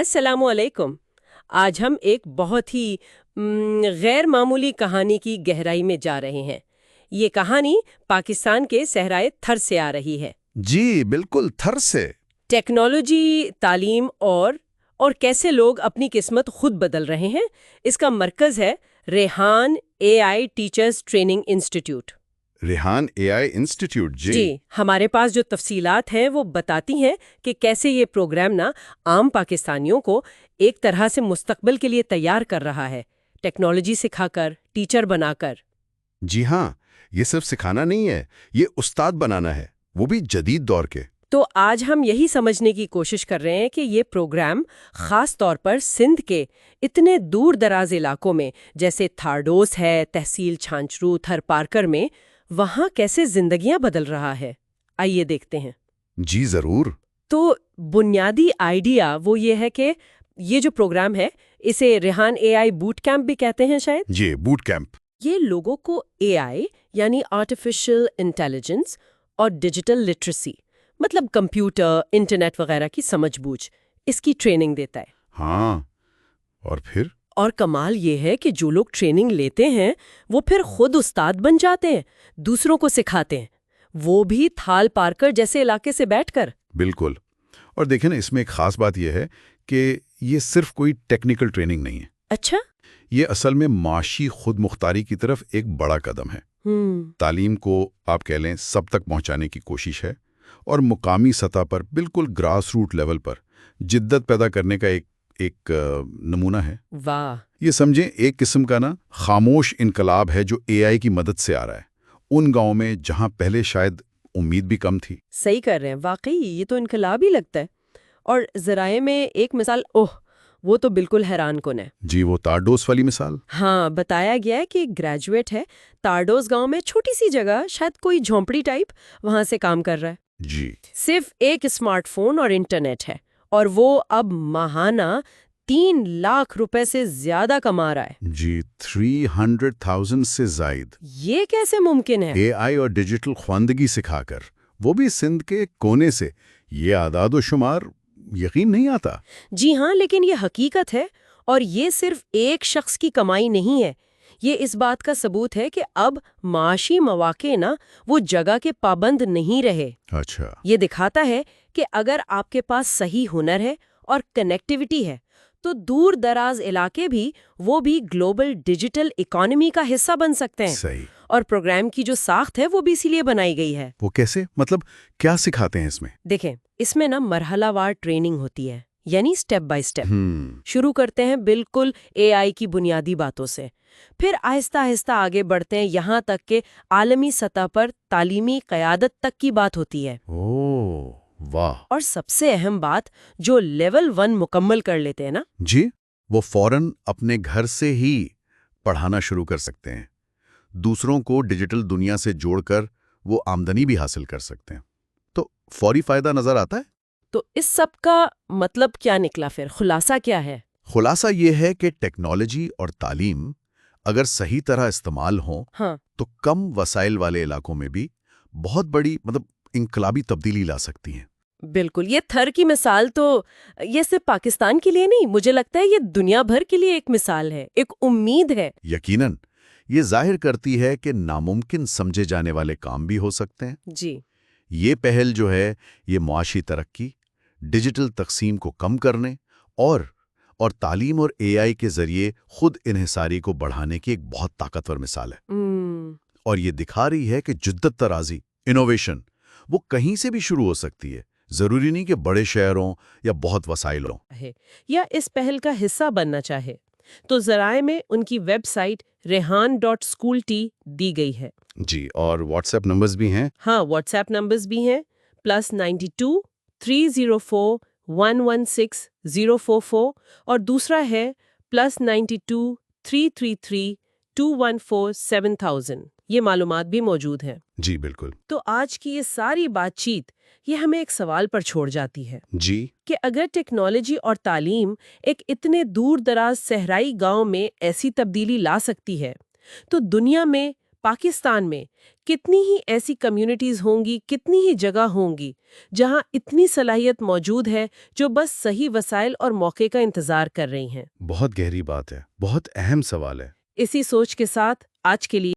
السلام علیکم۔ آج ہم ایک بہت ہی غیر معمولی کہانی کی گہرائی میں جا رہے ہیں۔ یہ کہانی پاکستان کے صحرائے تھر سے آ رہی ہے۔ جی بالکل، تھر سے۔ ٹیکنالوجی، تعلیم اور کیسے لوگ اپنی قسمت خود بدل رہے ہیں، اس کا مرکز ہے ریحان اے آئی ٹیچرز ٹریننگ انسٹیٹیوٹ۔ ریحان اے آئی انسٹیٹیوٹ، جی، ہمارے پاس جو تفصیلات ہیں وہ بتاتی ہیں کہ کیسے یہ پروگرام عام پاکستانیوں کو ایک طرح سے مستقبل کے لیے تیار کر رہا ہے، ٹیکنالوجی سکھا کر، ٹیچر بنا کر۔ جی ہاں، یہ صرف سکھانا نہیں ہے، یہ استاد بنانا ہے، وہ بھی جدید دور کے۔ تو آج ہم یہی سمجھنے کی کوشش کر رہے ہیں کہ یہ پروگرام خاص طور پر سندھ کے اتنے دور دراز علاقوں میں جیسے تھارڈوس ہے، تحصیل چھانچرو، تھر پارکر میں، وہاں کیسے زندگیاں بدل رہا ہے۔ آئیے دیکھتے ہیں۔ جی ضرور۔ تو بنیادی آئیڈیا وہ یہ ہے کہ یہ جو پروگرام ہے اسے ریحان اے آئی بوٹ کیمپ بھی کہتے ہیں شاید۔ جی، بوٹ کیمپ۔ یہ لوگوں کو اے آئی یعنی آرٹیفیشل انٹیلیجنس اور ڈیجیٹل لٹریسی، مطلب کمپیوٹر، انٹرنیٹ وغیرہ کی سمجھ بوجھ، اس کی ٹریننگ دیتا ہے۔ ہاں، اور پھر؟ اور کمال یہ ہے کہ جو لوگ ٹریننگ لیتے ہیں وہ پھر خود استاد بن جاتے ہیں، دوسروں کو سکھاتے ہیں، وہ بھی تھال پارکر جیسے علاقے سے بیٹھ کر۔ بالکل۔ اور دیکھیں نا، اس میں ایک خاص بات یہ ہے کہ یہ صرف کوئی ٹیکنیکل ٹریننگ نہیں ہے۔ اچھا؟ یہ اصل میں معاشی خود مختاری کی طرف ایک بڑا قدم ہے۔ تعلیم کو آپ کہہ لیں سب تک پہنچانے کی کوشش ہے، اور مقامی سطح پر بالکل گراس روٹ لیول پر جدت پیدا کرنے کا ایک نمونہ ہے۔ واہ! یہ سمجھیں ایک قسم کا خاموش انقلاب ہے جو اے آئی کی مدد سے آ رہا ہے، ان گاؤں میں جہاں پہلے شاید امید بھی کم تھی۔ صحیح کر رہے ہیں، واقعی یہ تو انقلاب ہی لگتا ہے۔ اور ذرائع میں ایک مثال وہ تو بالکل حیران کن ہے۔ جی، وہ تارڈوس والی مثال۔ ہاں، بتایا گیا ہے کہ ایک گریجویٹ ہے، تارڈوس گاؤں میں چھوٹی سی جگہ، شاید کوئی جھونپڑی ٹائپ، وہاں سے کام کر رہا ہے۔ جی، صرف ایک اسمارٹ فون اور انٹرنیٹ ہے، اور وہ اب ماہانہ 3 لاکھ روپے سے زیادہ کما رہا ہے۔ جی، 300,000 سے زائد۔ یہ کیسے ممکن ہے؟ اے آئی اور ڈیجیٹل خواندگی سکھا کر، وہ بھی سندھ کے کونے سے۔ یہ اعداد و شمار یقین نہیں آتا۔ جی ہاں، لیکن یہ حقیقت ہے، اور یہ صرف ایک شخص کی کمائی نہیں ہے، یہ اس بات کا ثبوت ہے کہ اب معاشی مواقع وہ جگہ کے پابند نہیں رہے۔ اچھا۔ یہ دکھاتا ہے کہ اگر آپ کے پاس صحیح ہنر ہے اور کنیکٹیوٹی ہے تو دور دراز علاقے بھی وہ بھی گلوبل ڈیجیٹل اکانومی کا حصہ بن سکتے ہیں۔ صحیح۔ اور پروگرام کی جو ساخت ہے وہ بھی اسی لیے بنائی گئی ہے۔ وہ کیسے؟ مطلب کیا سکھاتے ہیں اس میں؟ دیکھیں، اس میں مرحلہ وار ٹریننگ ہوتی ہے، یعنی سٹیپ بائی سٹیپ۔ شروع کرتے ہیں بالکل اے آئی کی بنیادی باتوں سے، پھر آہستہ آہستہ آگے بڑھتے ہیں یہاں تک کہ عالمی سطح پر تعلیمی قیادت تک کی بات ہوتی ہے۔ اوہ واہ! اور سب سے اہم بات، جو لیول 1 مکمل کر لیتے ہیں جی، وہ فوراً اپنے گھر سے ہی پڑھانا شروع کر سکتے ہیں، دوسروں کو ڈیجیٹل دنیا سے جوڑ کر وہ آمدنی بھی حاصل کر سکتے ہیں۔ تو فوری فائدہ نظر آتا ہے۔ تو اس سب کا مطلب کیا نکلا پھر؟ خلاصہ کیا ہے؟ خلاصہ یہ ہے کہ ٹیکنالوجی اور تعلیم اگر صحیح طرح استعمال ہوں تو کم وسائل والے علاقوں میں بھی بہت بڑی انقلابی تبدیلی لا سکتی ہیں۔ بالکل، یہ تھر کی مثال تو یہ صرف پاکستان کے لیے نہیں، مجھے لگتا ہے یہ دنیا بھر کے لیے ایک مثال ہے، ایک امید ہے۔ یقیناً یہ ظاہر کرتی ہے کہ ناممکن سمجھے جانے والے کام بھی ہو سکتے ہیں۔ جی، یہ پہل جو ہے یہ معاشی ترقی، ڈیجیٹل تقسیم کو کم کرنے اور تعلیم اور اے آئی کے ذریعے خود انحصاری کو بڑھانے کی ایک بہت طاقتور مثال ہے۔ اور یہ دکھا رہی ہے کہ جدت طرازی، انوویشن، وہ کہیں سے بھی شروع ہو سکتی ہے، ضروری نہیں کہ بڑے شہروں یا بہت وسائل ہوں، یا اس پہل کا حصہ بننا چاہے۔ تو ذرائع میں ان کی ویب سائٹ rehan.school.t دی گئی ہے۔ جی، اور واٹس ایپ نمبرز بھی ہیں۔ ہاں، واٹس ایپ نمبرز بھی ہیں، +92 304 116 044، اور دوسرا ہے +92 333 214 7000۔ یہ معلومات بھی موجود ہیں۔ جی بالکل۔ تو آج کی یہ ساری بات چیت یہ ہمیں ایک سوال پر چھوڑ جاتی ہے جی، کہ اگر ٹیکنالوجی اور تعلیم ایک اتنے دور دراز صحرائی گاؤں میں ایسی تبدیلی لا سکتی ہے تو دنیا میں پاکستان میں کتنی ہی ایسی کمیونٹیز ہوں گی، کتنی ہی جگہ ہوں گی جہاں اتنی صلاحیت موجود ہے جو بس صحیح وسائل اور موقع کا انتظار کر رہی ہیں؟ بہت گہری بات ہے، بہت اہم سوال ہے۔ اسی سوچ کے ساتھ آج کے لیے